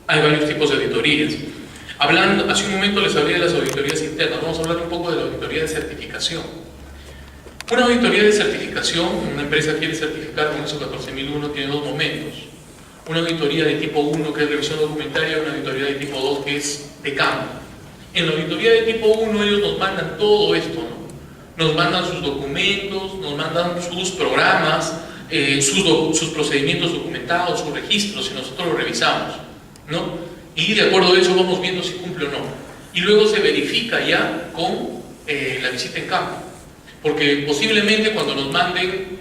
Hay varios tipos de auditorías. Hace un momento les hablé de las auditorías internas, vamos a hablar un poco de la auditoría de certificación. Una auditoría de certificación, una empresa quiere certificar con ISO 14001, tiene dos momentos. Una auditoría de tipo 1, que es revisión documentaria, y una auditoría de tipo 2, que es de campo. En la auditoría de tipo 1 ellos nos mandan todo esto, ¿no? Nos mandan sus documentos, nos mandan sus programas, sus procedimientos documentados, sus registros, y nosotros los revisamos, ¿no? Y de acuerdo a eso vamos viendo si cumple o no. Y luego se verifica ya con la visita en campo. Porque posiblemente cuando nos manden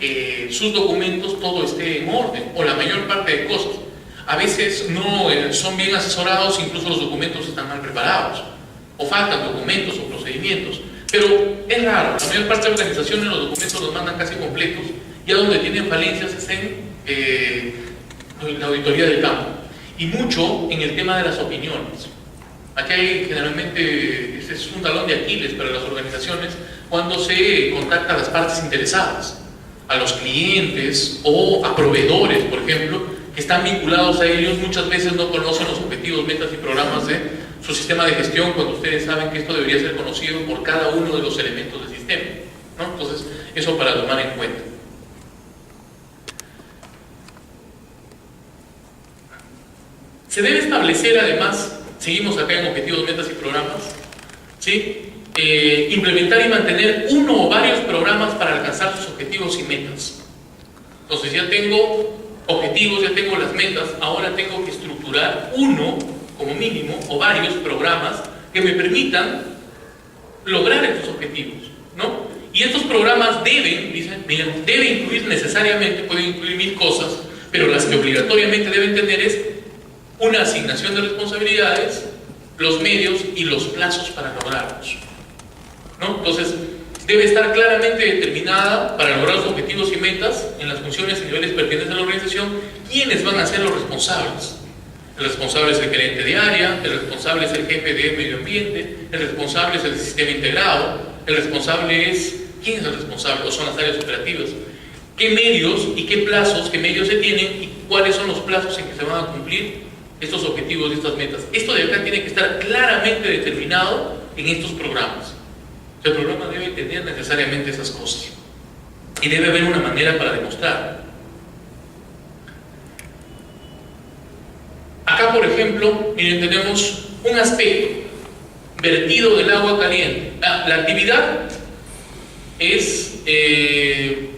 sus documentos todo esté en orden, o la mayor parte de cosas. A veces no son bien asesorados, incluso los documentos están mal preparados, o faltan documentos o procedimientos. Pero es raro, la mayor parte de las organizaciones los documentos los mandan casi completos, ya donde tienen falencias es en la auditoría del campo. Y mucho en el tema de las opiniones. Aquí hay generalmente, este es un talón de Aquiles para las organizaciones, cuando se contacta a las partes interesadas, a los clientes o a proveedores, por ejemplo, que están vinculados a ellos, muchas veces no conocen los objetivos, metas y programas de su sistema de gestión, cuando ustedes saben que esto debería ser conocido por cada uno de los elementos del sistema, ¿no? Entonces, eso para tomar en cuenta. Se debe establecer además, seguimos acá en objetivos, metas y programas, ¿sí? Implementar y mantener uno o varios programas para alcanzar sus objetivos y metas. Entonces ya tengo objetivos, ya tengo las metas, ahora tengo que estructurar uno como mínimo o varios programas que me permitan lograr estos objetivos, ¿no? Y estos programas deben, dicen, miren, debe incluir necesariamente, pueden incluir 1000 cosas, pero las que obligatoriamente deben tener es una asignación de responsabilidades, los medios y los plazos para lograrlos, ¿no? Entonces, debe estar claramente determinada para lograr los objetivos y metas en las funciones y niveles pertinentes de la organización quiénes van a ser los responsables. El responsable es el gerente de área, el responsable es el jefe de medio ambiente, el responsable es el sistema integrado, el responsable es... ¿quién es el responsable? O son las áreas operativas. ¿Qué medios y qué plazos, qué medios se tienen y cuáles son los plazos en que se van a cumplir estos objetivos y estas metas? Esto de acá tiene que estar claramente determinado en estos programas. O sea, el programa debe tener necesariamente esas cosas y debe haber una manera para demostrar. Acá, por ejemplo, miren, tenemos un aspecto: vertido del agua caliente. La actividad es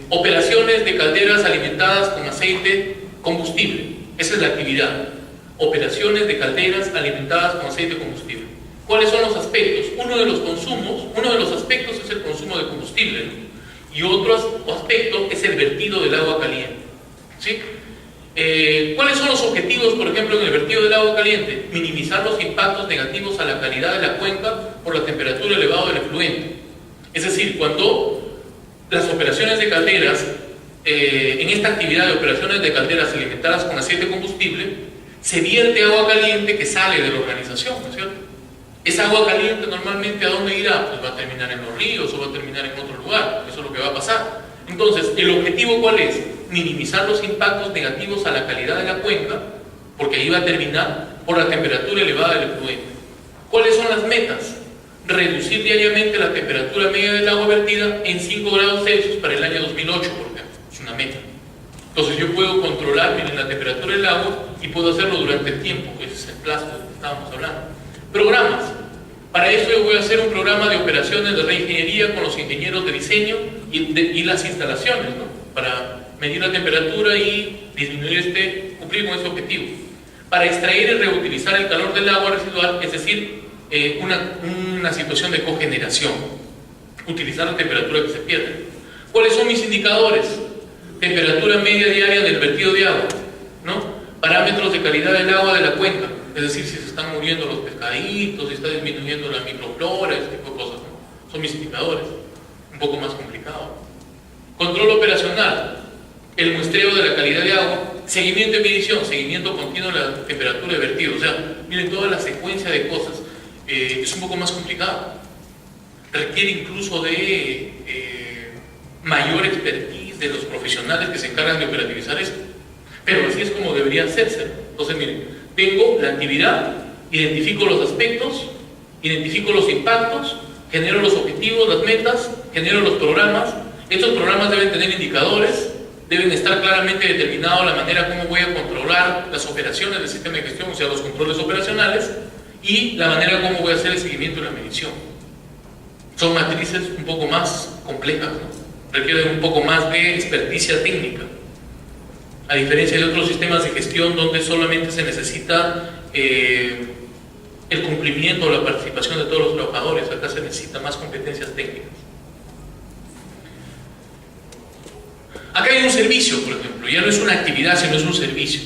operaciones de calderas alimentadas con aceite combustible. Esa es la actividad. Operaciones de calderas alimentadas con aceite combustible. ¿Cuáles son los aspectos? Uno de los aspectos es el consumo de combustible, ¿no? Y otro aspecto es el vertido del agua caliente, ¿sí? ¿Cuáles son los objetivos, por ejemplo, en el vertido del agua caliente? Minimizar los impactos negativos a la calidad de la cuenca por la temperatura elevada del efluente. Es decir, cuando las operaciones de calderas, en esta actividad de operaciones de calderas alimentadas con aceite combustible, se vierte agua caliente que sale de la organización, ¿no es cierto? Esa agua caliente normalmente ¿a dónde irá? Pues va a terminar en los ríos o va a terminar en otro lugar, eso es lo que va a pasar. Entonces, ¿el objetivo cuál es? Minimizar los impactos negativos a la calidad de la cuenca, porque ahí va a terminar por la temperatura elevada del efluente. ¿Cuáles son las metas? Reducir diariamente la temperatura media del agua vertida en 5 grados Celsius para el año 2008, por ejemplo. Es una meta. Entonces yo puedo controlar, miren, la temperatura del agua y puedo hacerlo durante el tiempo, ese es el plazo del que estábamos hablando. Programas. Para eso yo voy a hacer un programa de operaciones de reingeniería con los ingenieros de diseño y las instalaciones, ¿no? Para medir la temperatura y disminuir cumplir con ese objetivo. Para extraer y reutilizar el calor del agua residual, es decir, una situación de cogeneración. Utilizar la temperatura que se pierde. ¿Cuáles son mis indicadores? Temperatura media diaria del vertido de agua, ¿no? Parámetros de calidad del agua de la cuenca, es decir, si se están muriendo los pescaditos, si está disminuyendo la microflora, ese tipo de cosas, ¿no? Son mis indicadores, un poco más complicado. Control operacional, el muestreo de la calidad de agua, seguimiento y medición, seguimiento continuo de la temperatura de vertido. O sea, miren, toda la secuencia de cosas es un poco más complicado. Requiere incluso de mayor expertise de los profesionales que se encargan de operativizar esto. Pero así es como debería hacerse. Entonces, miren, Tengo la actividad, identifico los aspectos, identifico los impactos, genero los objetivos, las metas, genero los programas. Estos programas deben tener indicadores, deben estar claramente determinados la manera como voy a controlar las operaciones del sistema de gestión, o sea, los controles operacionales, y la manera como voy a hacer el seguimiento y la medición. Son matrices un poco más complejas, ¿no? Requieren un poco más de experticia técnica, a diferencia de otros sistemas de gestión donde solamente se necesita el cumplimiento o la participación de todos los trabajadores. Acá se necesita más competencias técnicas. Acá hay un servicio, por ejemplo, ya no es una actividad, sino es un servicio.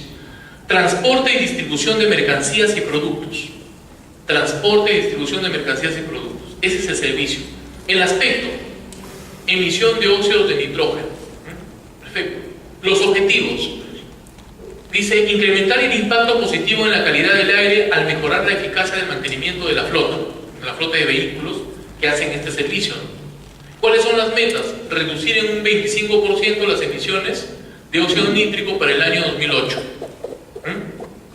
Transporte y distribución de mercancías y productos. Transporte y distribución de mercancías y productos. Ese es el servicio. El aspecto, emisión de óxidos de nitrógeno. Perfecto. Los objetivos. Dice, incrementar el impacto positivo en la calidad del aire al mejorar la eficacia del mantenimiento de la flota de vehículos que hacen este servicio. ¿Cuáles son las metas? Reducir en un 25% las emisiones de óxido nítrico para el año 2008.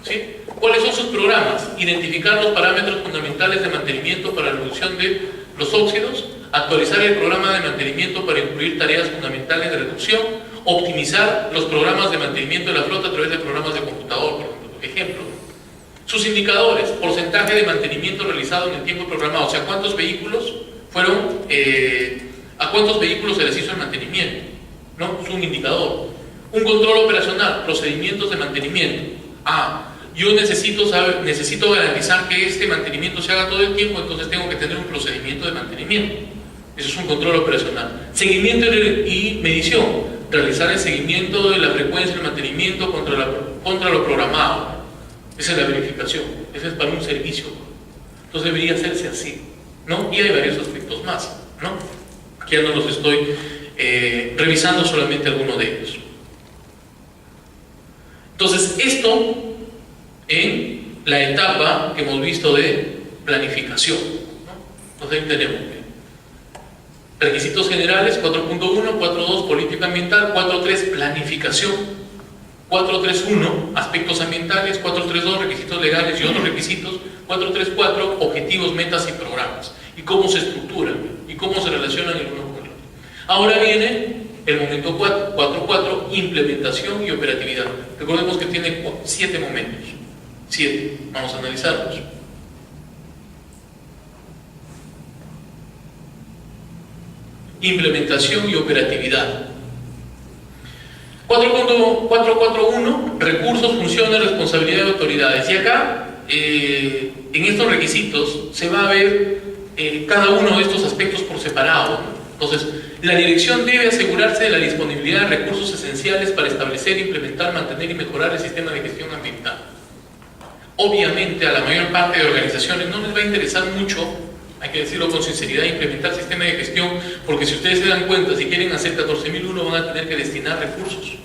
¿Sí? ¿Cuáles son sus programas? Identificar los parámetros fundamentales de mantenimiento para la reducción de los óxidos, actualizar el programa de mantenimiento para incluir tareas fundamentales de reducción, optimizar los programas de mantenimiento de la flota a través de programas de computador, por ejemplo. Sus indicadores, porcentaje de mantenimiento realizado en el tiempo programado, o sea, cuántos vehículos fueron, a cuántos vehículos se les hizo el mantenimiento, ¿no? Es un indicador. Un control operacional, procedimientos de mantenimiento. Yo necesito garantizar que este mantenimiento se haga todo el tiempo, entonces tengo que tener un procedimiento de mantenimiento. Eso es un control operacional. Seguimiento y medición. Realizar el seguimiento de la frecuencia del mantenimiento contra lo programado. Esa es la verificación. Ese es para un servicio. Entonces debería hacerse así, ¿no? Y hay varios aspectos más, ¿no? Aquí ya no los estoy revisando, solamente algunos de ellos. Entonces, esto en la etapa que hemos visto de planificación, ¿no? Entonces ahí tenemos requisitos generales, 4.1, 4.2, política ambiental, 4.3, planificación, 4.3.1, aspectos ambientales, 4.3.2, requisitos legales y otros requisitos, 4.3.4, objetivos, metas y programas, y cómo se estructuran, y cómo se relacionan el uno con el otro. Ahora viene el momento 4, 4.4, implementación y operatividad. Recordemos que tiene 7 momentos. 7. Vamos a analizarlos. Implementación y operatividad. 4.441, recursos, funciones, responsabilidad de autoridades. Y acá, en estos requisitos, se va a ver cada uno de estos aspectos por separado, ¿no? Entonces, la dirección debe asegurarse de la disponibilidad de recursos esenciales para establecer, implementar, mantener y mejorar el sistema de gestión ambiental. Obviamente, a la mayor parte de organizaciones no les va a interesar mucho, hay que decirlo con sinceridad, implementar sistemas de gestión, porque si ustedes se dan cuenta, si quieren hacer 14.001 van a tener que destinar recursos,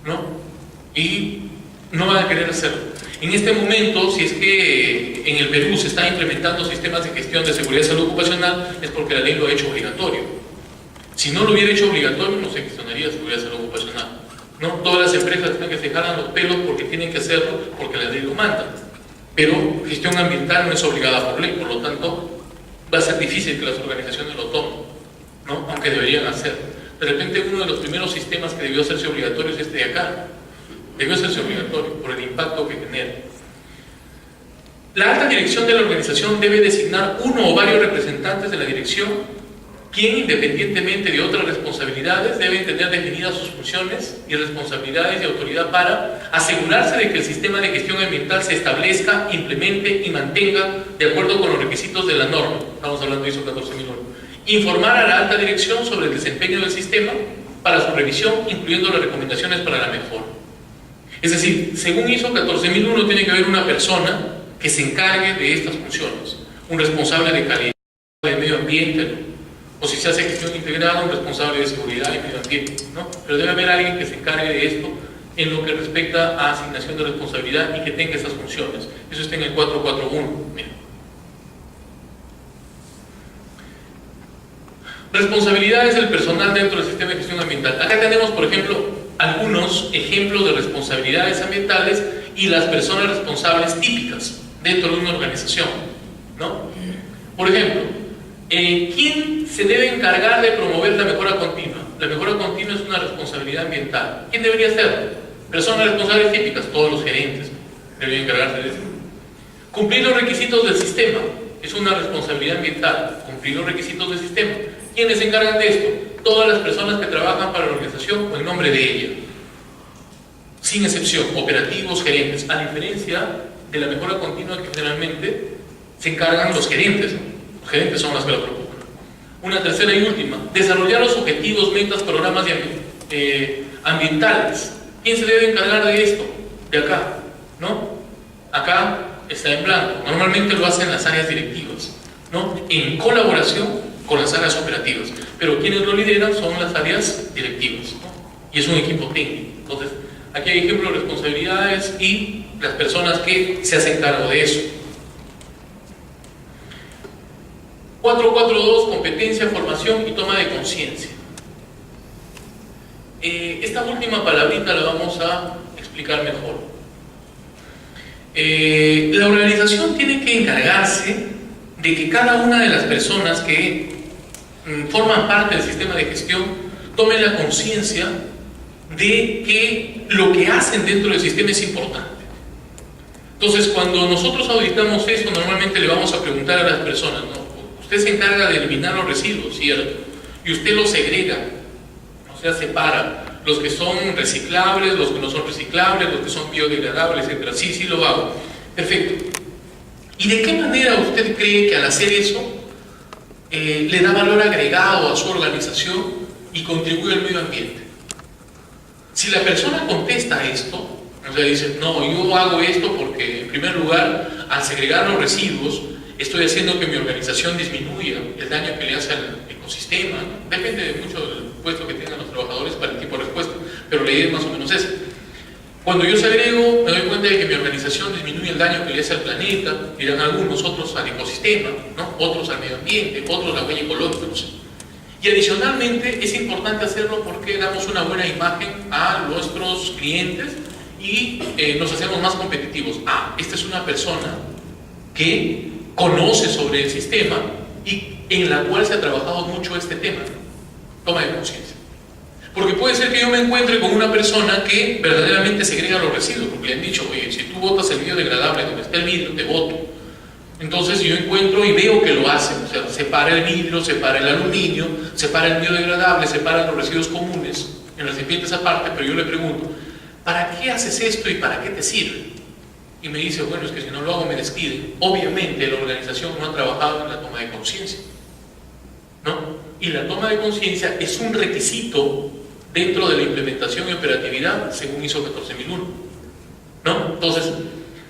¿no? Y no van a querer hacerlo. En este momento, si es que en el Perú se están implementando sistemas de gestión de seguridad y salud ocupacional, es porque la ley lo ha hecho obligatorio. Si no lo hubiera hecho obligatorio, no se gestionaría seguridad y salud ocupacional, ¿no? Todas las empresas tienen que se jalan los pelos porque tienen que hacerlo, porque la ley lo manda. Pero gestión ambiental no es obligada por ley, por lo tanto va a ser difícil que las organizaciones lo tomen, ¿no? Aunque deberían hacerlo. De repente uno de los primeros sistemas que debió hacerse obligatorio es este de acá. Debió hacerse obligatorio por el impacto que genera. La alta dirección de la organización debe designar uno o varios representantes de la dirección, quien, independientemente de otras responsabilidades, deben tener definidas sus funciones y responsabilidades de autoridad para asegurarse de que el sistema de gestión ambiental se establezca, implemente y mantenga de acuerdo con los requisitos de la norma. Estamos hablando de ISO 14001. Informar a la alta dirección sobre el desempeño del sistema para su revisión, incluyendo las recomendaciones para la mejora. Es decir, según ISO 14001 tiene que haber una persona que se encargue de estas funciones, un responsable de calidad, de medio ambiente, ¿no? O si se hace gestión integrada, un responsable de seguridad y medio ambiente, ¿no? Pero debe haber alguien que se encargue de esto en lo que respecta a asignación de responsabilidad y que tenga esas funciones. Eso está en el 441. Mira. Responsabilidades del personal dentro del sistema de gestión ambiental. Acá tenemos, por ejemplo, algunos ejemplos de responsabilidades ambientales y las personas responsables típicas dentro de una organización, ¿no? Por ejemplo, ¿quién se debe encargar de promover la mejora continua? La mejora continua es una responsabilidad ambiental. ¿Quién debería hacerlo? Personas responsables típicas, todos los gerentes deberían encargarse de eso. Cumplir los requisitos del sistema es una responsabilidad ambiental. Cumplir los requisitos del sistema. ¿Quiénes se encargan de esto? Todas las personas que trabajan para la organización o en nombre de ella. Sin excepción, operativos, gerentes. A diferencia de la mejora continua que generalmente se encargan los gerentes. Los gerentes son los que la procuran. Una tercera y última, desarrollar los objetivos, metas, programas ambientales. ¿Quién se debe encargar de esto? De acá, ¿no? Acá está en blanco. Normalmente lo hacen las áreas directivas, ¿no? En colaboración con las áreas operativas. Pero quienes lo lideran son las áreas directivas, ¿no? Y es un equipo técnico. Entonces, aquí hay ejemplos de responsabilidades y las personas que se hacen cargo de eso. 442, competencia, formación y toma de conciencia. Esta última palabrita la vamos a explicar mejor. La organización tiene que encargarse de que cada una de las personas que forman parte del sistema de gestión tomen la conciencia de que lo que hacen dentro del sistema es importante. Entonces, cuando nosotros auditamos esto, normalmente le vamos a preguntar a las personas, ¿no? Usted se encarga de eliminar los residuos, ¿cierto? Y usted los segrega, o sea, separa los que son reciclables, los que no son reciclables, los que son biodegradables, etc. Sí, sí lo hago. Perfecto. ¿Y de qué manera usted cree que al hacer eso le da valor agregado a su organización y contribuye al medio ambiente? Si la persona contesta esto, o sea, dice, no, yo hago esto porque, en primer lugar, al segregar los residuos, estoy haciendo que mi organización disminuya el daño que le hace al ecosistema, ¿no? Depende mucho del puesto que tengan los trabajadores para el tipo de respuesta, pero la idea es más o menos esa. Cuando yo segrego, me doy cuenta de que mi organización disminuye el daño que le hace al planeta, dirán algunos, otros al ecosistema, ¿no? Otros al medio ambiente, otros a la huella ecológica, no sé. Y adicionalmente es importante hacerlo porque damos una buena imagen a nuestros clientes y nos hacemos más competitivos. Esta es una persona que conoce sobre el sistema y en la cual se ha trabajado mucho este tema. Toma de conciencia. Porque puede ser que yo me encuentre con una persona que verdaderamente segrega los residuos, porque le han dicho, oye, si tú botas el biodegradable donde está el vidrio, te boto. Entonces yo encuentro y veo que lo hace, o sea, separa el vidrio, separa el aluminio, separa el biodegradable, separa los residuos comunes en recipientes aparte, pero yo le pregunto, ¿para qué haces esto y para qué te sirve? Y me dice, bueno, es que si no lo hago me despiden. Obviamente la organización no ha trabajado en la toma de conciencia, ¿no? Y la toma de conciencia es un requisito dentro de la implementación y operatividad según ISO 14001, ¿no? Entonces,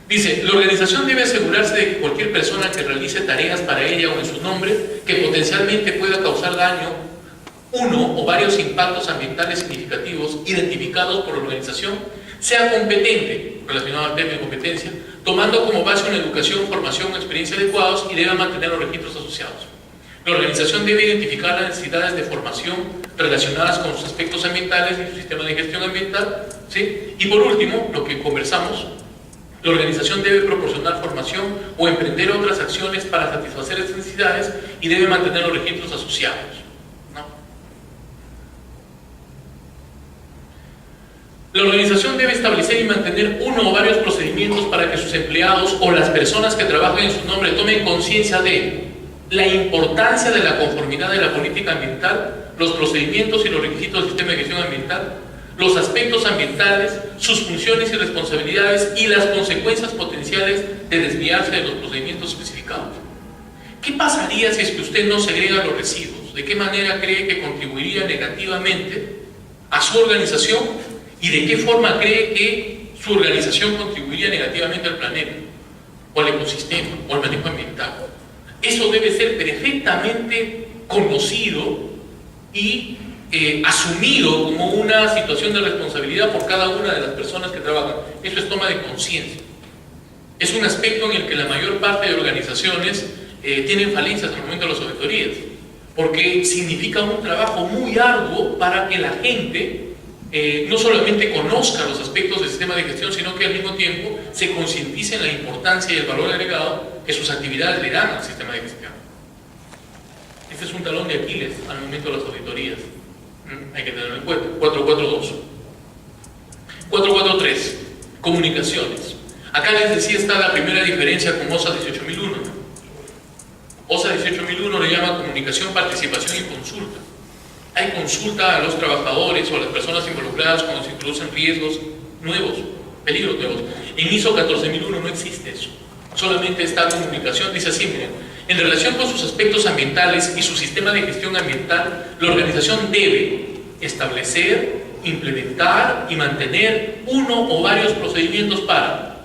dice, la organización debe asegurarse de que cualquier persona que realice tareas para ella o en su nombre que potencialmente pueda causar daño, uno o varios impactos ambientales significativos identificados por la organización, sea competente, relacionado al tema de competencia, tomando como base una educación, formación o experiencia adecuados y debe mantener los registros asociados. La organización debe identificar las necesidades de formación relacionadas con sus aspectos ambientales y su sistema de gestión ambiental, ¿sí? Y por último, lo que conversamos, la organización debe proporcionar formación o emprender otras acciones para satisfacer estas necesidades y debe mantener los registros asociados, ¿no? La organización debe establecer y mantener uno o varios procedimientos para que sus empleados o las personas que trabajan en su nombre tomen conciencia de la importancia de la conformidad de la política ambiental, los procedimientos y los requisitos del sistema de gestión ambiental, los aspectos ambientales, sus funciones y responsabilidades y las consecuencias potenciales de desviarse de los procedimientos especificados. ¿Qué pasaría si es que usted no segrega los residuos? ¿De qué manera cree que contribuiría negativamente a su organización? ¿Y de qué forma cree que su organización contribuiría negativamente al planeta, o al ecosistema, o al manejo ambiental? Eso debe ser perfectamente conocido y asumido como una situación de responsabilidad por cada una de las personas que trabajan. Eso es toma de conciencia. Es un aspecto en el que la mayor parte de organizaciones tienen falencias al momento de las auditorías, porque significa un trabajo muy arduo para que la gente no solamente conozca los aspectos del sistema de gestión, sino que al mismo tiempo se concientice en la importancia y el valor agregado que sus actividades le dan al sistema de gestión. Este es un talón de Aquiles al momento de las auditorías. Hay que tenerlo en cuenta. 442. 443. Comunicaciones. Acá les decía está la primera diferencia con OSA 18001. OSA 18001 le llama comunicación, participación y consulta. Hay consulta a los trabajadores o a las personas involucradas cuando se introducen riesgos nuevos, peligros nuevos. En ISO 14001 no existe eso. Solamente está comunicación. Dice así, miren, en relación con sus aspectos ambientales y su sistema de gestión ambiental, la organización debe establecer, implementar y mantener uno o varios procedimientos para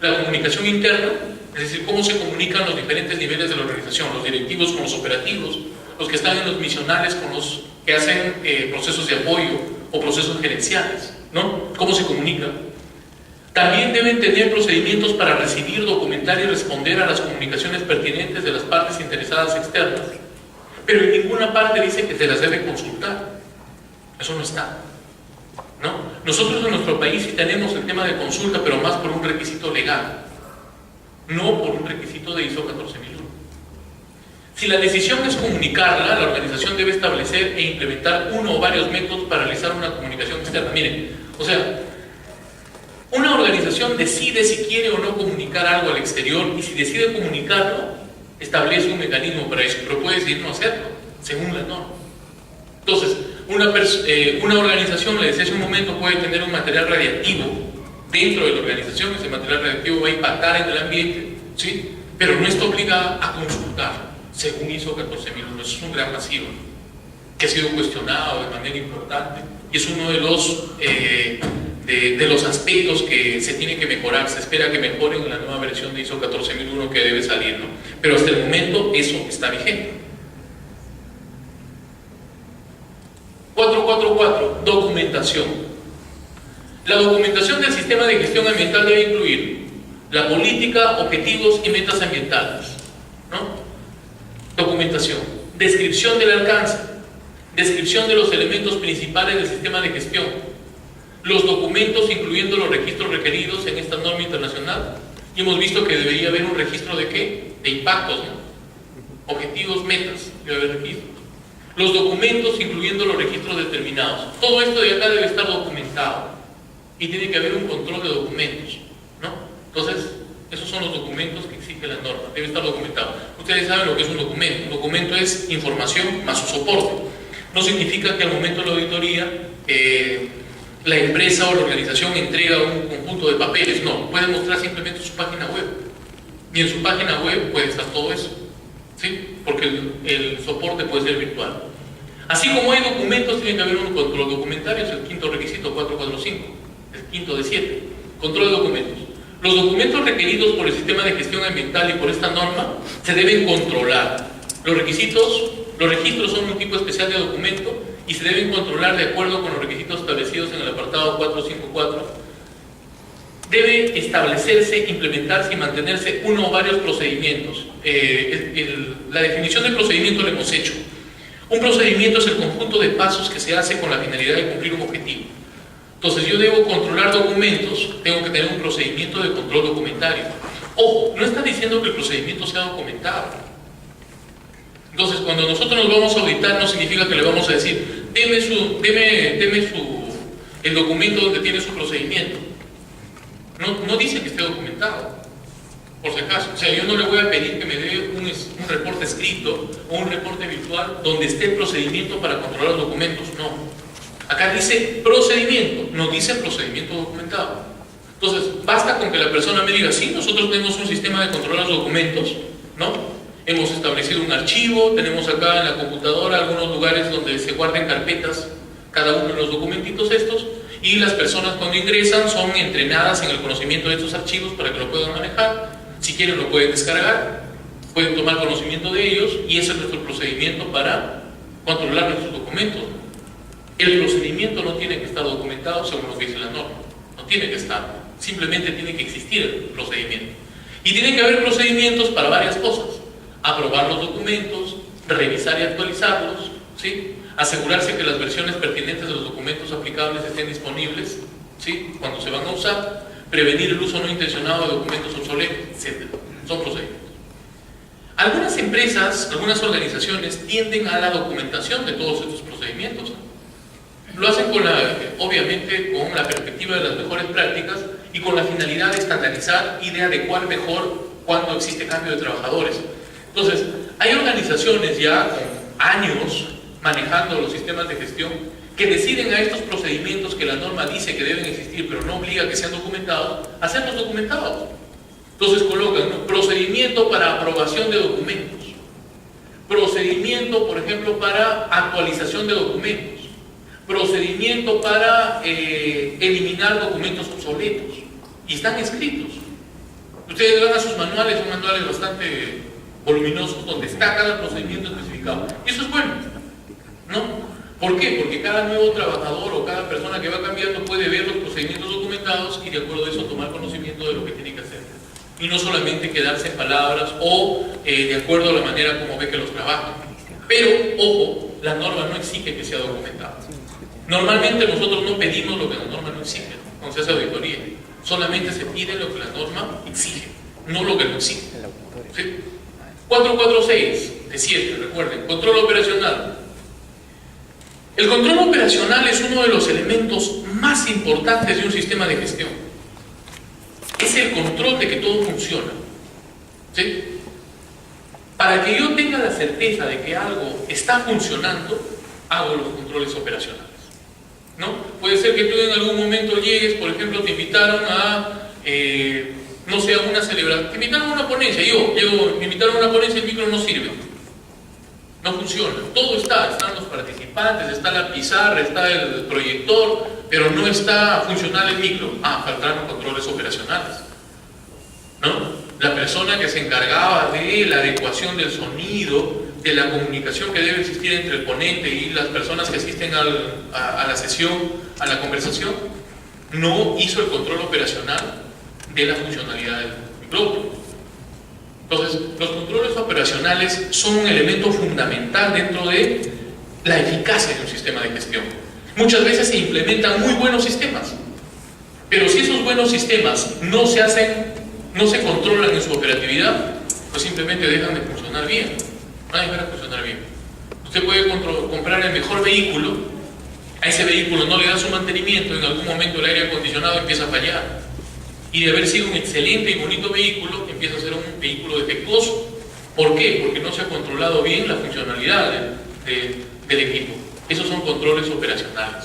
la comunicación interna, es decir, cómo se comunican los diferentes niveles de la organización, los directivos con los operativos, los que están en los misionales con los que hacen procesos de apoyo o procesos gerenciales, ¿no? ¿Cómo se comunica? También deben tener procedimientos para recibir, documentar y responder a las comunicaciones pertinentes de las partes interesadas externas, pero en ninguna parte dice que se las debe consultar. Eso no está, ¿no? Nosotros en nuestro país sí tenemos el tema de consulta, pero más por un requisito legal, no por un requisito de ISO 14001. Si la decisión es comunicarla, la organización debe establecer e implementar uno o varios métodos para realizar una comunicación externa. Miren, o sea, una organización decide si quiere o no comunicar algo al exterior, y si decide comunicarlo, establece un mecanismo para eso, pero puede decidir no hacerlo, según la norma. Entonces, una organización, le decía hace un momento, puede tener un material radiactivo dentro de la organización. Ese material radiactivo va a impactar en el ambiente, ¿sí? Pero no está obligada a consultar, según ISO 14001. Eso es un gran masivo que ha sido cuestionado de manera importante, y es uno de los aspectos que se tiene que mejorar. Se espera que mejoren en la nueva versión de ISO 14001 que debe salir, ¿no? Pero hasta el momento eso está vigente. 444. Documentación. La documentación del sistema de gestión ambiental debe incluir la política, objetivos y metas ambientales, ¿no? Documentación. Descripción del alcance. Descripción de los elementos principales del sistema de gestión. Los documentos, incluyendo los registros requeridos en esta norma internacional. Y hemos visto que debería haber un registro de ¿qué? De impactos, ¿no? Objetivos, metas, debe haber registro. Los documentos, incluyendo los registros determinados. Todo esto de acá debe estar documentado, y tiene que haber un control de documentos, ¿no? Entonces, esos son los documentos que exige la norma. Debe estar documentado. Ustedes saben lo que es un documento. Un documento es información más su soporte. No significa que al momento de la auditoría la empresa o la organización entrega un conjunto de papeles. No, puede mostrar simplemente su página web, y en su página web puede estar todo eso, ¿sí? Porque el soporte puede ser virtual. Así como hay documentos, tiene que haber un control documentario. Es el quinto requisito, 445, el quinto de 7. Control de documentos. Los documentos requeridos por el sistema de gestión ambiental y por esta norma se deben controlar. Los registros son un tipo especial de documento y se deben controlar de acuerdo con los requisitos establecidos en el apartado 454. Debe establecerse, implementarse y mantenerse uno o varios procedimientos. La definición de procedimiento la hemos hecho. Un procedimiento es el conjunto de pasos que se hace con la finalidad de cumplir un objetivo. Entonces, yo debo controlar documentos, tengo que tener un procedimiento de control documentario. Ojo, no está diciendo que el procedimiento sea documentado. Entonces, cuando nosotros nos vamos a auditar, no significa que le vamos a decir, deme el documento donde tiene su procedimiento. No dice que esté documentado, por si acaso. O sea, yo no le voy a pedir que me dé un reporte escrito o un reporte virtual donde esté el procedimiento para controlar los documentos. No. Acá dice procedimiento, no dice procedimiento documentado. Entonces, basta con que la persona me diga, sí, nosotros tenemos un sistema de controlar los documentos, ¿no? Hemos establecido un archivo, tenemos acá en la computadora algunos lugares donde se guardan carpetas, cada uno de los documentitos estos, y las personas cuando ingresan son entrenadas en el conocimiento de estos archivos para que lo puedan manejar. Si quieren lo pueden descargar, pueden tomar conocimiento de ellos, y ese es nuestro procedimiento para controlar nuestros documentos. El procedimiento no tiene que estar documentado según lo que dice la norma, no tiene que estar, simplemente tiene que existir el procedimiento. Y tiene que haber procedimientos para varias cosas: aprobar los documentos, revisar y actualizarlos, ¿sí? asegurarse que las versiones pertinentes de los documentos aplicables estén disponibles, ¿sí?, cuando se van a usar, prevenir el uso no intencionado de documentos obsoletos, etc. Son procedimientos. Algunas empresas, algunas organizaciones tienden a la documentación de todos estos procedimientos. Lo hacen obviamente con la perspectiva de las mejores prácticas y con la finalidad de estandarizar y de adecuar mejor cuando existe cambio de trabajadores. Entonces, hay organizaciones ya con años manejando los sistemas de gestión que deciden a estos procedimientos que la norma dice que deben existir, pero no obliga a que sean documentados, hacerlos documentados. Entonces colocan, ¿no?, procedimiento para aprobación de documentos, procedimiento, por ejemplo, para actualización de documentos, procedimiento para eliminar documentos obsoletos, y están escritos. Ustedes van a sus manuales, son manuales bastante voluminosos, donde está cada procedimiento especificado. Y eso es bueno, ¿no? ¿Por qué? Porque cada nuevo trabajador o cada persona que va cambiando puede ver los procedimientos documentados y de acuerdo a eso tomar conocimiento de lo que tiene que hacer. Y no solamente quedarse en palabras o de acuerdo a la manera como ve que los trabajan. Pero, ojo, la norma no exige que sea documentada. Normalmente nosotros no pedimos lo que la norma no exige, cuando se hace auditoría. Solamente se pide lo que la norma exige, no lo que no exige. ¿Sí? 446 de 7, recuerden, control operacional. El control operacional es uno de los elementos más importantes de un sistema de gestión. Es el control de que todo funciona. ¿Sí? Para que yo tenga la certeza de que algo está funcionando, hago los controles operacionales, ¿no? Puede ser que tú en algún momento llegues, por ejemplo, te invitaron a, no sé, a una celebración, te invitaron a una ponencia, me invitaron a una ponencia y el micro no sirve, no funciona, todo están los participantes, está la pizarra, está el proyector, pero no está funcional el micro. Faltaron controles operacionales, ¿no? La persona que se encargaba de la adecuación del sonido, de la comunicación que debe existir entre el ponente y las personas que asisten a la sesión, a la conversación, no hizo el control operacional de la funcionalidad del micrófono. Entonces, los controles operacionales son un elemento fundamental dentro de la eficacia de un sistema de gestión. Muchas veces se implementan muy buenos sistemas, pero si esos buenos sistemas no se controlan en su operatividad, pues simplemente dejan de funcionar bien. Van a dejar de funcionar bien. Usted puede comprar el mejor vehículo, a ese vehículo no le da su mantenimiento, en algún momento el aire acondicionado empieza a fallar. Y de haber sido un excelente y bonito vehículo, empieza a ser un vehículo defectuoso. ¿Por qué? Porque no se ha controlado bien la funcionalidad del equipo. Esos son controles operacionales.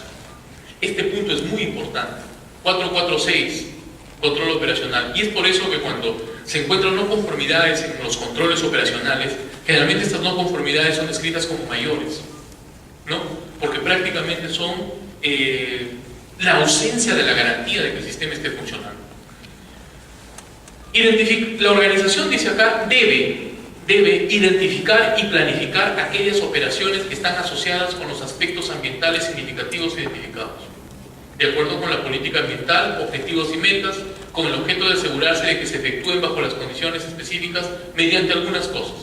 Este punto es muy importante. 446, control operacional. Y es por eso que cuando se encuentran no conformidades en los controles operacionales, generalmente estas no conformidades son descritas como mayores, ¿no? Porque prácticamente son la ausencia de la garantía de que el sistema esté funcionando. La organización, dice acá, debe identificar y planificar aquellas operaciones que están asociadas con los aspectos ambientales significativos identificados, de acuerdo con la política ambiental, objetivos y metas, con el objeto de asegurarse de que se efectúen bajo las condiciones específicas mediante algunas cosas,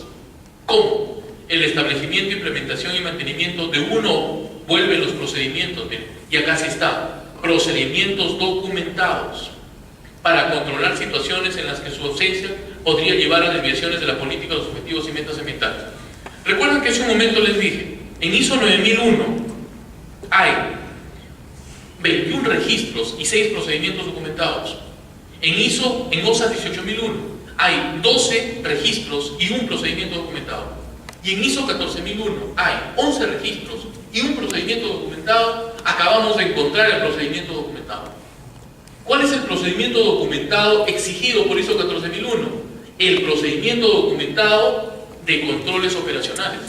como el establecimiento, implementación y mantenimiento de vuelve los procedimientos, y acá sí está, procedimientos documentados, para controlar situaciones en las que su ausencia podría llevar a desviaciones de la política, los objetivos y metas ambientales. Recuerden que hace un momento les dije, en ISO 9001 hay 21 registros y 6 procedimientos documentados. En OSA 18001 hay 12 registros y un procedimiento documentado. Y en ISO 14001 hay 11 registros y un procedimiento documentado. Acabamos de encontrar el procedimiento documentado. ¿Cuál es el procedimiento documentado exigido por ISO 14001? El procedimiento documentado de controles operacionales,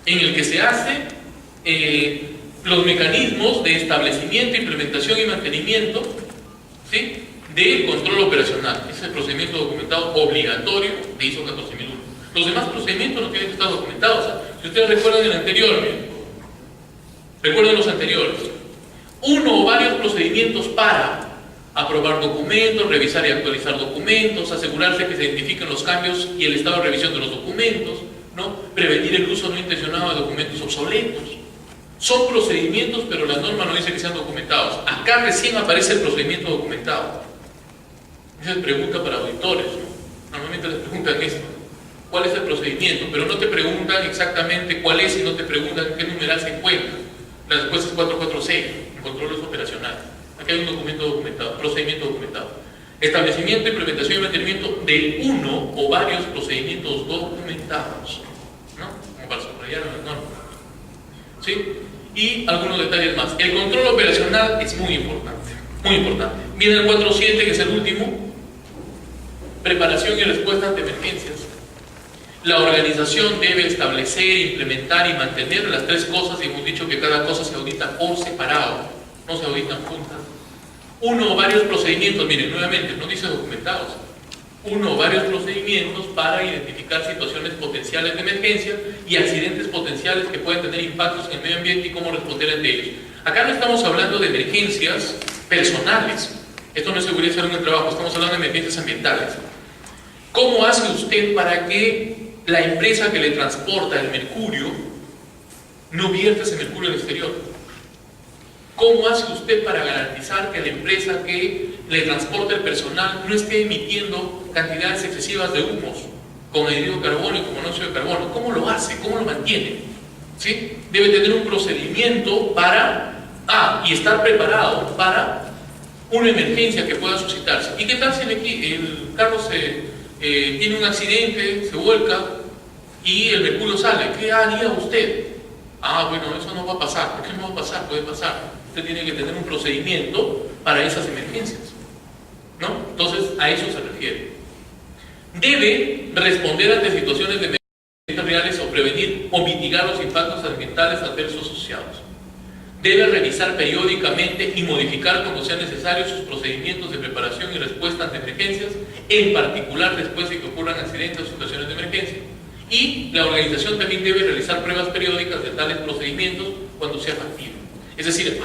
en el que se hace los mecanismos de establecimiento, implementación y mantenimiento, ¿sí?, del control operacional. Ese es el procedimiento documentado obligatorio de ISO 14001. Los demás procedimientos no tienen que estar documentados. Si ustedes recuerdan el anterior, recuerden los anteriores, uno o varios procedimientos para aprobar documentos, revisar y actualizar documentos, asegurarse que se identifiquen los cambios y el estado de revisión de los documentos, ¿no? Prevenir el uso no intencionado de documentos obsoletos. Son procedimientos, pero la norma no dice que sean documentados. Acá recién aparece el procedimiento documentado. Esa es pregunta para auditores, ¿no? Normalmente les preguntan esto. ¿Cuál es el procedimiento? Pero no te preguntan exactamente cuál es y no te preguntan qué numeral se encuentra. La respuesta es 446, en controles operacionales. Aquí hay un documento documentado, procedimiento documentado. Establecimiento, implementación y mantenimiento de uno o varios procedimientos documentados, ¿no? Como para subrayar en la norma. ¿Sí? Y algunos detalles más. El control operacional es muy importante, muy importante. Viene el 4.7, que es el último. Preparación y respuesta ante emergencias. La organización debe establecer, implementar y mantener las tres cosas, y hemos dicho que cada cosa se audita por separado, no se auditan juntas. Uno o varios procedimientos, miren, nuevamente, no dice documentados. Uno o varios procedimientos para identificar situaciones potenciales de emergencia y accidentes potenciales que pueden tener impactos en el medio ambiente y cómo responder ante ellos. Acá no estamos hablando de emergencias personales. Esto no es seguridad y salud en el trabajo, estamos hablando de emergencias ambientales. ¿Cómo hace usted para que la empresa que le transporta el mercurio no vierta ese mercurio al exterior? ¿Cómo hace usted para garantizar que la empresa que le transporta el personal no esté emitiendo cantidades excesivas de humos con anhídrido de carbono y con monóxido de carbono? ¿Cómo lo hace? ¿Cómo lo mantiene? ¿Sí? Debe tener un procedimiento para y estar preparado para una emergencia que pueda suscitarse. ¿Y qué tal si el carro tiene un accidente, se vuelca y el mercurio sale? ¿Qué haría usted? Bueno, eso no va a pasar. ¿Por qué no va a pasar? Puede pasar. Usted tiene que tener un procedimiento para esas emergencias, ¿no? Entonces, a eso se refiere. Debe responder ante situaciones de emergencias reales o prevenir o mitigar los impactos ambientales adversos asociados. Debe revisar periódicamente y modificar cuando sea necesario sus procedimientos de preparación y respuesta ante emergencias, en particular después de que ocurran accidentes o situaciones de emergencia. Y la organización también debe realizar pruebas periódicas de tales procedimientos cuando sea factible. Es decir,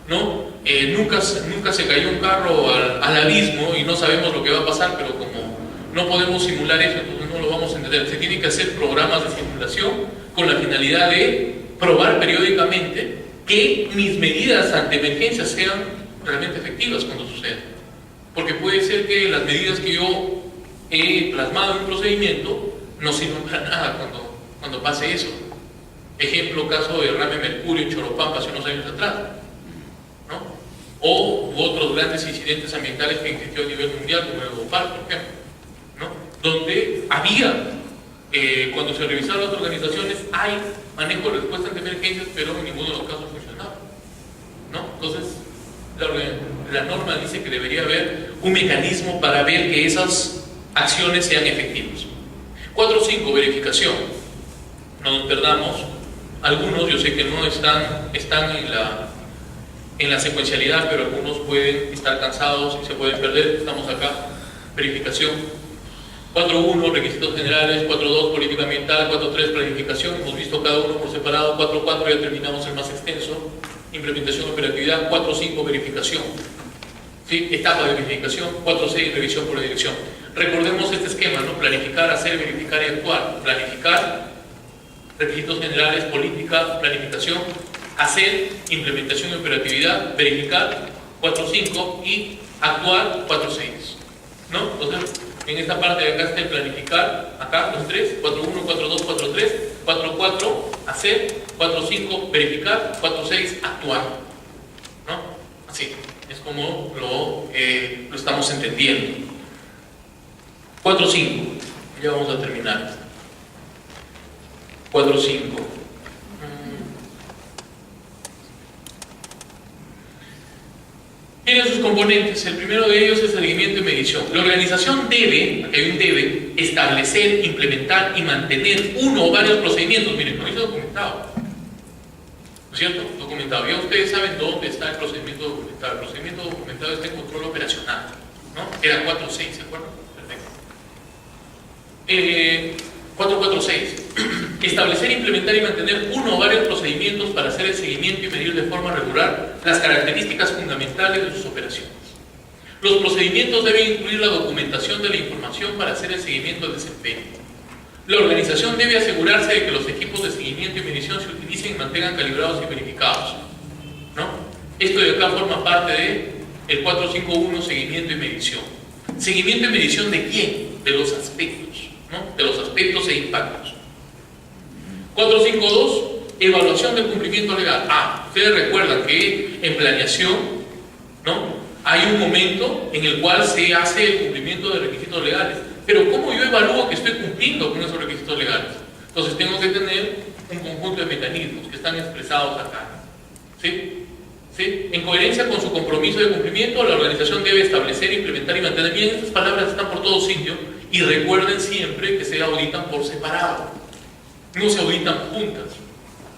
nunca se cayó un carro al abismo y no sabemos lo que va a pasar, pero como no podemos simular eso, entonces no lo vamos a entender. Se tienen que hacer programas de simulación con la finalidad de probar periódicamente que mis medidas ante emergencias sean realmente efectivas cuando suceda. Porque puede ser que las medidas que yo he plasmado en un procedimiento no sirven para nada cuando pase eso. Ejemplo, caso de derrame de mercurio en Choropampa hace unos años atrás, ¿no? O otros grandes incidentes ambientales que existió a nivel mundial, como el Bhopal, por ejemplo, ¿no? Donde había, cuando se revisaron las organizaciones, hay manejo de respuesta ante emergencias, pero en ninguno de los casos funcionaba, ¿no? Entonces, la norma dice que debería haber un mecanismo para ver que esas acciones sean efectivas. 4.5, verificación. No nos perdamos. Algunos, yo sé que no están en la secuencialidad, pero algunos pueden estar cansados y se pueden perder. Estamos acá. Verificación. 4.1, requisitos generales. 4.2, política ambiental. 4.3, planificación. Hemos visto cada uno por separado. 4.4, ya terminamos el más extenso. Implementación, operatividad. 4.5, verificación. ¿Sí? Etapa de verificación. 4.6, revisión por la dirección. Recordemos este esquema, ¿no? Planificar, hacer, verificar y actuar. Planificar, requisitos generales, política, planificación, hacer, implementación y operatividad, verificar, 4.5 y actuar, 4.6, ¿no? Entonces, en esta parte de acá está el planificar, acá los tres, 4.1, 4.2, 4.3, 4.4, hacer, 4.5, verificar, 4.6, actuar, ¿no? Así, es como lo estamos entendiendo. 4.5, ya vamos a terminar. 4.5. Tienen sus componentes. El primero de ellos es seguimiento y medición. La organización debe, aquí hay un debe, establecer, implementar y mantener uno o varios procedimientos. Miren, no dice documentado. ¿No es cierto? Documentado. Ya ustedes saben dónde está el procedimiento documentado. El procedimiento documentado está en control operacional, ¿no? Era 4.6, ¿se acuerdan? Perfecto. 4.4.6. Establecer, implementar y mantener uno o varios procedimientos para hacer el seguimiento y medir de forma regular las características fundamentales de sus operaciones. Los procedimientos deben incluir la documentación de la información para hacer el seguimiento del desempeño. La organización debe asegurarse de que los equipos de seguimiento y medición se utilicen y mantengan calibrados y verificados, ¿no? Esto de acá forma parte del 451, seguimiento y medición. ¿Seguimiento y medición de quién? De los aspectos, ¿no? De los aspectos e impactos. 452, evaluación del cumplimiento legal. Ustedes recuerdan que en planeación, ¿no?, hay un momento en el cual se hace el cumplimiento de requisitos legales. Pero ¿cómo yo evalúo que estoy cumpliendo con esos requisitos legales? Entonces tengo que tener un conjunto de mecanismos que están expresados acá. ¿Sí? ¿Sí? En coherencia con su compromiso de cumplimiento, la organización debe establecer, implementar y mantener. Bien, estas palabras están por todo sitio, y recuerden siempre que se auditan por separado. No se auditan juntas,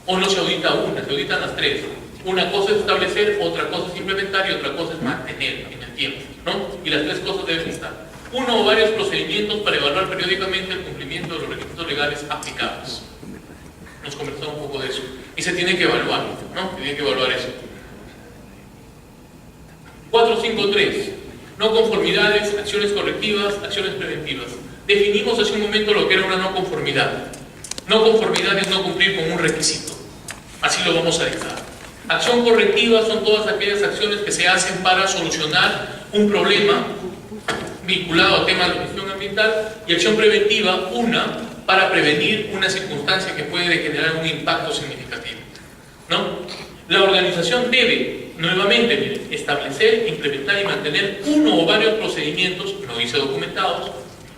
o no se audita una, se auditan las tres. Una cosa es establecer, otra cosa es implementar y otra cosa es mantener en el tiempo, ¿no? Y las tres cosas deben estar. Uno o varios procedimientos para evaluar periódicamente el cumplimiento de los requisitos legales aplicables. Nos conversamos un poco de eso. Y se tiene que evaluar, ¿no? Se tiene que evaluar eso. 453. No conformidades, acciones correctivas, acciones preventivas. Definimos hace un momento lo que era una no conformidad. No conformidad es no cumplir con un requisito. Así lo vamos a dictar. Acción correctiva son todas aquellas acciones que se hacen para solucionar un problema vinculado a temas de gestión ambiental, y acción preventiva, una para prevenir una circunstancia que puede generar un impacto significativo, ¿no? La organización debe, nuevamente, miren, establecer, implementar y mantener uno o varios procedimientos, no dice documentados,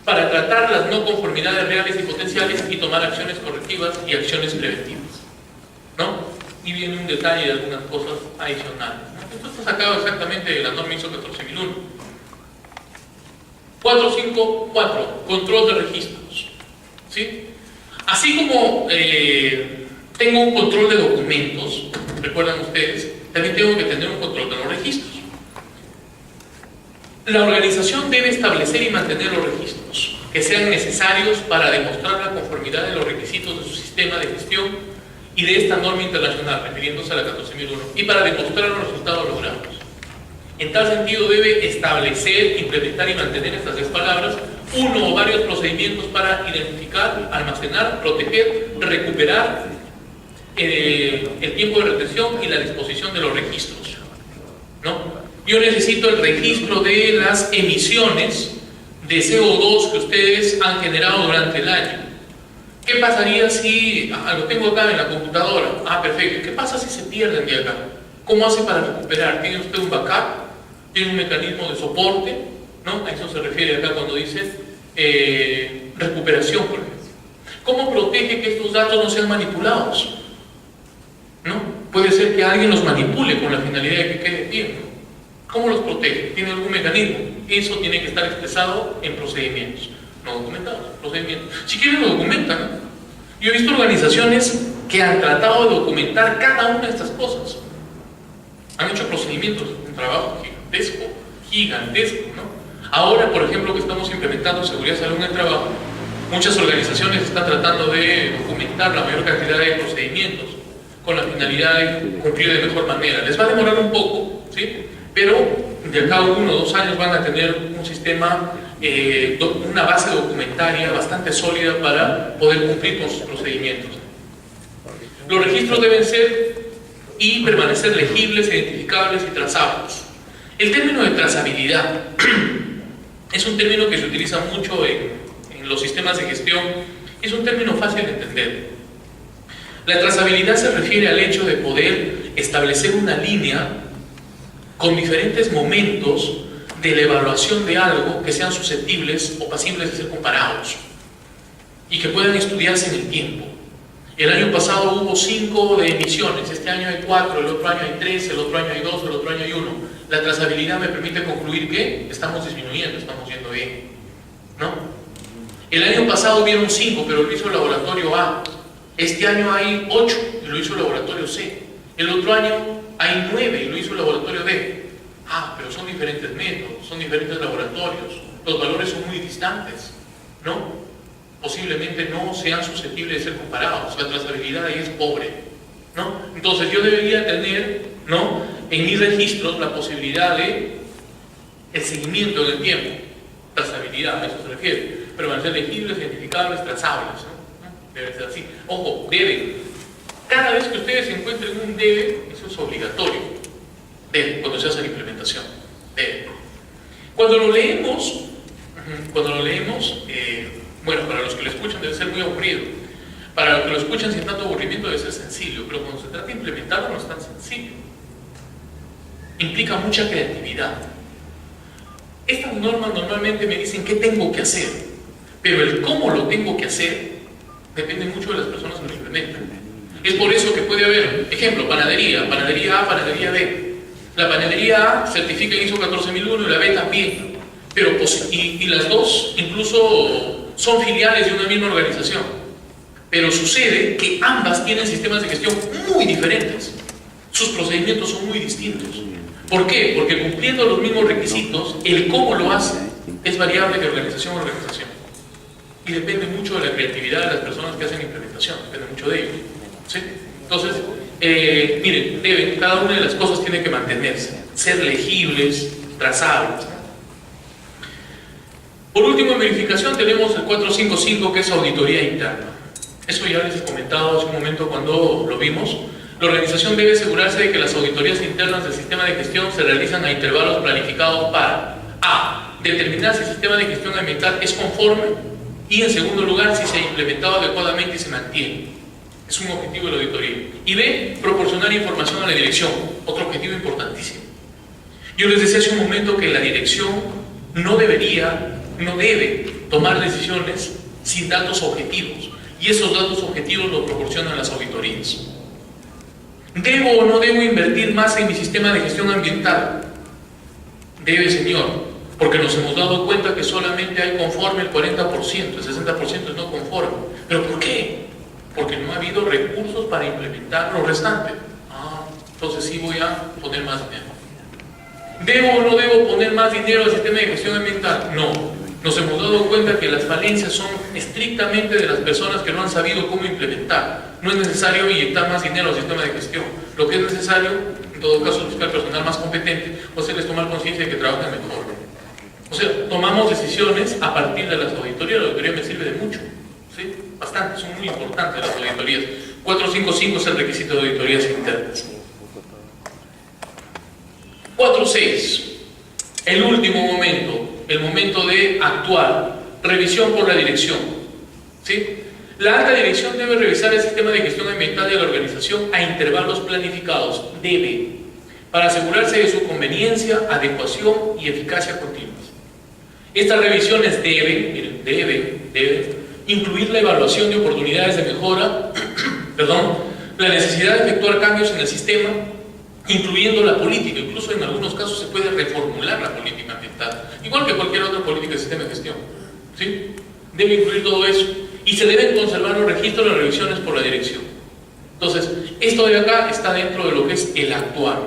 para tratar las no conformidades reales y potenciales y tomar acciones correctivas y acciones preventivas, ¿no? Y viene un detalle de algunas cosas adicionales, ¿no? Esto está sacado exactamente de la norma ISO 14001. 454, control de registros, ¿sí? Así como tengo un control de documentos, recuerdan ustedes, también tengo que tener un control de los registros. La organización debe establecer y mantener los registros que sean necesarios para demostrar la conformidad de los requisitos de su sistema de gestión y de esta norma internacional, refiriéndose a la 14001, y para demostrar los resultados logrados. En tal sentido, debe establecer, implementar y mantener estas tres palabras, uno o varios procedimientos para identificar, almacenar, proteger, recuperar el tiempo de retención y la disposición de los registros, ¿no? Yo necesito el registro de las emisiones de CO2 que ustedes han generado durante el año. ¿Qué pasaría si lo tengo acá en la computadora? Perfecto. ¿Qué pasa si se pierden de acá? ¿Cómo hace para recuperar? ¿Tiene usted un backup? ¿Tiene un mecanismo de soporte? ¿No? A eso se refiere acá cuando dice recuperación, por ejemplo. ¿Cómo protege que estos datos no sean manipulados? ¿No? Puede ser que alguien los manipule con la finalidad de que quede bien. ¿Cómo los protege? ¿Tiene algún mecanismo? Eso tiene que estar expresado en procedimientos, no documentados, procedimientos. Si quieren lo documentan, ¿no? Yo he visto organizaciones que han tratado de documentar cada una de estas cosas. Han hecho procedimientos, un trabajo gigantesco, ¿no? Ahora, por ejemplo, que estamos implementando seguridad y salud en el trabajo, muchas organizaciones están tratando de documentar la mayor cantidad de procedimientos con la finalidad de cumplir de mejor manera. Les va a demorar un poco, ¿sí? Pero de acá a 1 o 2 años van a tener un sistema, una base documentaria bastante sólida para poder cumplir con sus procedimientos. Los registros deben ser y permanecer legibles, identificables y trazables. El término de trazabilidad es un término que se utiliza mucho en los sistemas de gestión. Es un término fácil de entender. La trazabilidad se refiere al hecho de poder establecer una línea con diferentes momentos de la evaluación de algo que sean susceptibles o pasibles de ser comparados y que puedan estudiarse en el tiempo. El año pasado hubo 5 de emisiones, este año hay 4, el otro año hay 3, el otro año hay 2, el otro año hay 1. La trazabilidad me permite concluir que estamos disminuyendo, estamos yendo bien, ¿no? El año pasado hubieron 5, pero lo hizo el laboratorio A. Este año hay 8 y lo hizo el laboratorio C. El otro año hay 9 y lo hizo el laboratorio D. Pero son diferentes métodos, son diferentes laboratorios, los valores son muy distantes, ¿no? Posiblemente no sean susceptibles de ser comparados, la trazabilidad ahí es pobre, ¿no? Entonces yo debería tener, ¿no?, en mis registros la posibilidad de el seguimiento en el tiempo, trazabilidad, a eso se refiere. permanecer legibles, identificables, trazables, ¿no? Debe ser así. Ojo, deben. Cada vez que ustedes encuentren un debe, eso es obligatorio. Debe, cuando se hace la implementación. Debe. Cuando lo leemos, bueno, para los que lo escuchan debe ser muy aburrido. Para los que lo escuchan sin tanto aburrimiento debe ser sencillo, pero cuando se trata de implementarlo no es tan sencillo. Implica mucha creatividad. Estas normas normalmente me dicen qué tengo que hacer, pero el cómo lo tengo que hacer depende mucho de las personas que lo implementan. Es por eso que puede haber, ejemplo, panadería, panadería A, panadería B. La panadería A certifica ISO 14001 y la B también, pero y las dos incluso son filiales de una misma organización. Pero sucede que ambas tienen sistemas de gestión muy diferentes. Sus procedimientos son muy distintos. ¿Por qué? Porque cumpliendo los mismos requisitos, el cómo lo hace es variable de organización a organización. Y depende mucho de la creatividad de las personas que hacen implementación, depende mucho de ellos. ¿Sí? Entonces, miren, cada una de las cosas tiene que mantenerse, ser legibles, trazables. Por último, en verificación tenemos el 455, que es auditoría interna. Eso ya les he comentado hace un momento cuando lo vimos. La organización debe asegurarse de que las auditorías internas del sistema de gestión se realizan a intervalos planificados para A. Determinar si el sistema de gestión ambiental es conforme y, en segundo lugar, si se ha implementado adecuadamente y se mantiene. Es un objetivo de la auditoría. Y B. Proporcionar información a la dirección. Otro objetivo importantísimo. Yo les decía hace un momento que la dirección no debe tomar decisiones sin datos objetivos. Y esos datos objetivos los proporcionan las auditorías. ¿Debo o no debo invertir más en mi sistema de gestión ambiental? Debe, señor, porque nos hemos dado cuenta que solamente hay conforme el 40%, el 60% es no conforme. ¿Pero por qué? Porque no ha habido recursos para implementar lo restante. Entonces sí voy a poner más dinero. ¿Debo o no debo poner más dinero al sistema de gestión ambiental? No. Nos hemos dado cuenta que las falencias son estrictamente de las personas que no han sabido cómo implementar. No es necesario inyectar más dinero al sistema de gestión. Lo que es necesario, en todo caso, es buscar personal más competente o hacerles tomar conciencia de que trabajen mejor. O sea, tomamos decisiones a partir de las auditorías. La auditoría me sirve de mucho, ¿sí? Bastante, son muy importantes las auditorías. 455 es el requisito de auditorías internas. 4.6, el último momento, el momento de actuar, revisión por la dirección. ¿Sí? La alta dirección debe revisar el sistema de gestión ambiental de la organización a intervalos planificados, para asegurarse de su conveniencia, adecuación y eficacia continuas. Estas revisiones deben incluir la evaluación de oportunidades de mejora, la necesidad de efectuar cambios en el sistema, incluyendo la política. Incluso en algunos casos se puede reformular la política ambiental, igual que cualquier otra política de sistema de gestión. ¿Sí? Debe incluir todo eso y se deben conservar los registros de las revisiones por la dirección. Entonces, esto de acá está dentro de lo que es el actuar.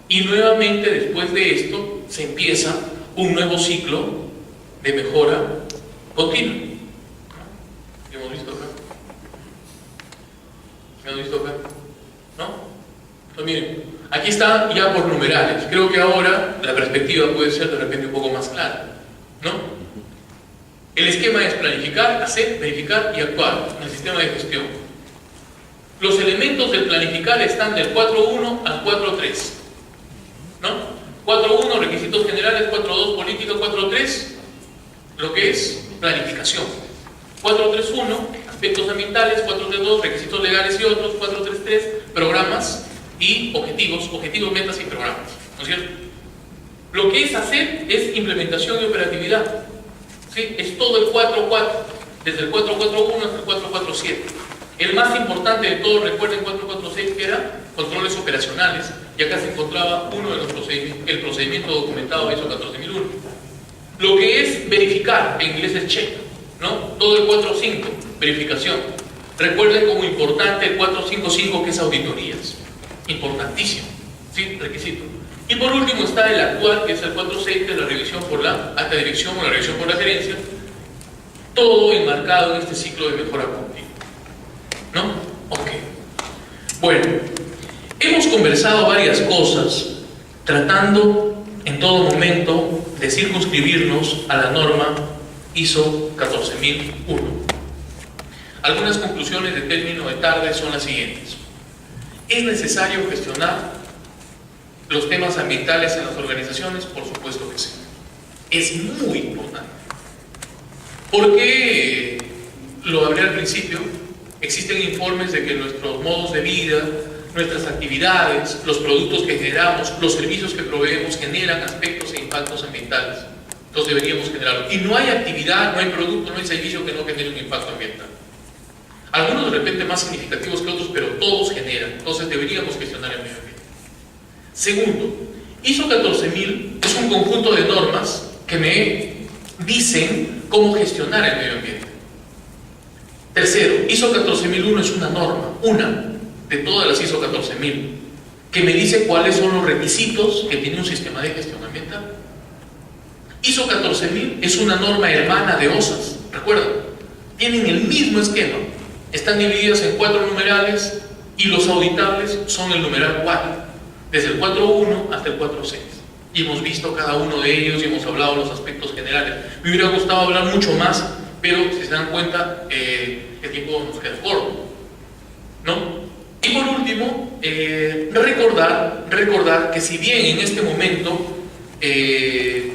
Y nuevamente, después de esto, se empieza un nuevo ciclo de mejora continua. ¿Qué hemos visto acá? ¿Qué hemos visto acá? ¿No? Entonces, miren, aquí está ya por numerales. Creo que ahora la perspectiva puede ser de repente un poco más clara, ¿no? El esquema es planificar, hacer, verificar y actuar en el sistema de gestión. Los elementos del planificar están del 4.1 al 4.3, ¿no? 4.1 requisitos generales, 4.2 política, 4.3 lo que es planificación, 4.3.1 aspectos ambientales, 4.3.2 requisitos legales y otros, 4.3.3 programas y objetivos, metas y programas, ¿no es cierto? Lo que es hacer es implementación y operatividad, ¿sí? Es todo el 4.4, desde el 4.4.1 hasta el 4.4.7. El más importante de todos, recuerden 4.4.6, que era controles operacionales, y acá se encontraba uno de los procedimientos, el procedimiento documentado de ISO 14001. Lo que es verificar, en inglés es check, ¿no? Todo el 4.5, verificación. Recuerden como importante el 4.5.5, que es auditorías. Importantísimo, ¿sí? Requisito. Y por último está el actual, que es el 4.6, que es la revisión por la alta dirección o la revisión por la gerencia. Todo enmarcado en este ciclo de mejora continua, ¿no? Ok. Bueno, hemos conversado varias cosas tratando en todo momento de circunscribirnos a la norma ISO 14001. Algunas conclusiones de término de tarde son las siguientes. ¿Es necesario gestionar los temas ambientales en las organizaciones? Por supuesto que sí. Es muy importante. Porque, lo hablé al principio, existen informes de que nuestros modos de vida, nuestras actividades, los productos que generamos, los servicios que proveemos generan aspectos e impactos ambientales. Entonces deberíamos generarlo. Y no hay actividad, no hay producto, no hay servicio que no genere un impacto ambiental. Algunos de repente más significativos que otros, pero todos generan. Entonces deberíamos gestionar el medio ambiente. Segundo, ISO 14000 es un conjunto de normas que me dicen cómo gestionar el medio ambiente. Tercero, ISO 14001 es una norma, una de todas las ISO 14000, que me dice cuáles son los requisitos que tiene un sistema de gestión ambiental. ISO 14000 es una norma hermana de OSAS, recuerdan, tienen el mismo esquema, están divididas en 4 numerales y los auditables son el numeral 4, desde el 4.1 hasta el 4.6. Y hemos visto cada uno de ellos y hemos hablado de los aspectos generales. Me hubiera gustado hablar mucho más, pero si se dan cuenta, el tiempo nos queda corto, ¿no? Y por último, recordar que si bien en este momento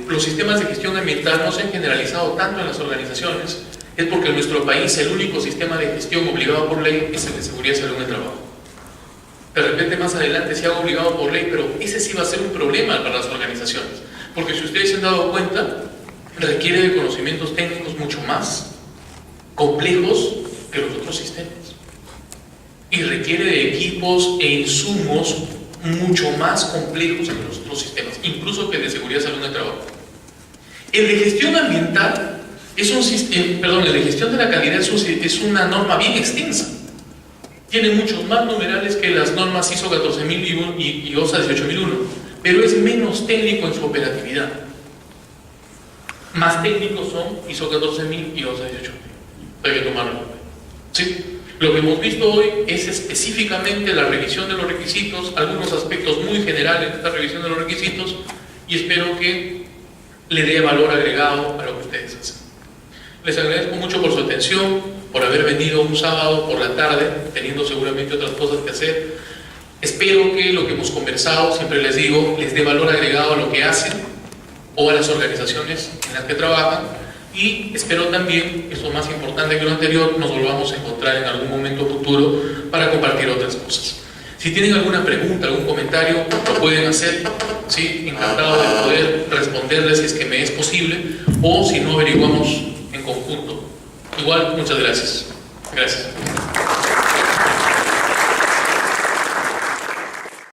los sistemas de gestión ambiental no se han generalizado tanto en las organizaciones, es porque en nuestro país el único sistema de gestión obligado por ley es el de seguridad y salud en el trabajo. De repente más adelante se haga obligado por ley, pero ese sí va a ser un problema para las organizaciones, porque si ustedes se han dado cuenta, requiere de conocimientos técnicos mucho más complejos que los otros sistemas y requiere de equipos e insumos mucho más complejos que los otros sistemas, incluso que el de seguridad y salud en el trabajo. El de gestión ambiental es el de gestión de la calidad es una norma bien extensa. Tiene muchos más numerales que las normas ISO 14001 y OSA 18001, pero es menos técnico en su operatividad. Más técnicos son ISO 14000 y OSA 18000. Hay que tomarlo en cuenta. ¿Sí? Lo que hemos visto hoy es específicamente la revisión de los requisitos, algunos aspectos muy generales de esta revisión de los requisitos, y espero que le dé valor agregado a lo que ustedes hacen. Les agradezco mucho por su atención, por haber venido un sábado por la tarde, teniendo seguramente otras cosas que hacer. Espero que lo que hemos conversado, siempre les digo, les dé valor agregado a lo que hacen o a las organizaciones en las que trabajan, y espero también, esto es más importante que lo anterior, nos volvamos a encontrar en algún momento futuro para compartir otras cosas. Si tienen alguna pregunta, algún comentario, lo pueden hacer, ¿sí? Encantado de poder responderles si es que me es posible, o si no, averiguamos en conjunto. Igual, muchas gracias. Gracias.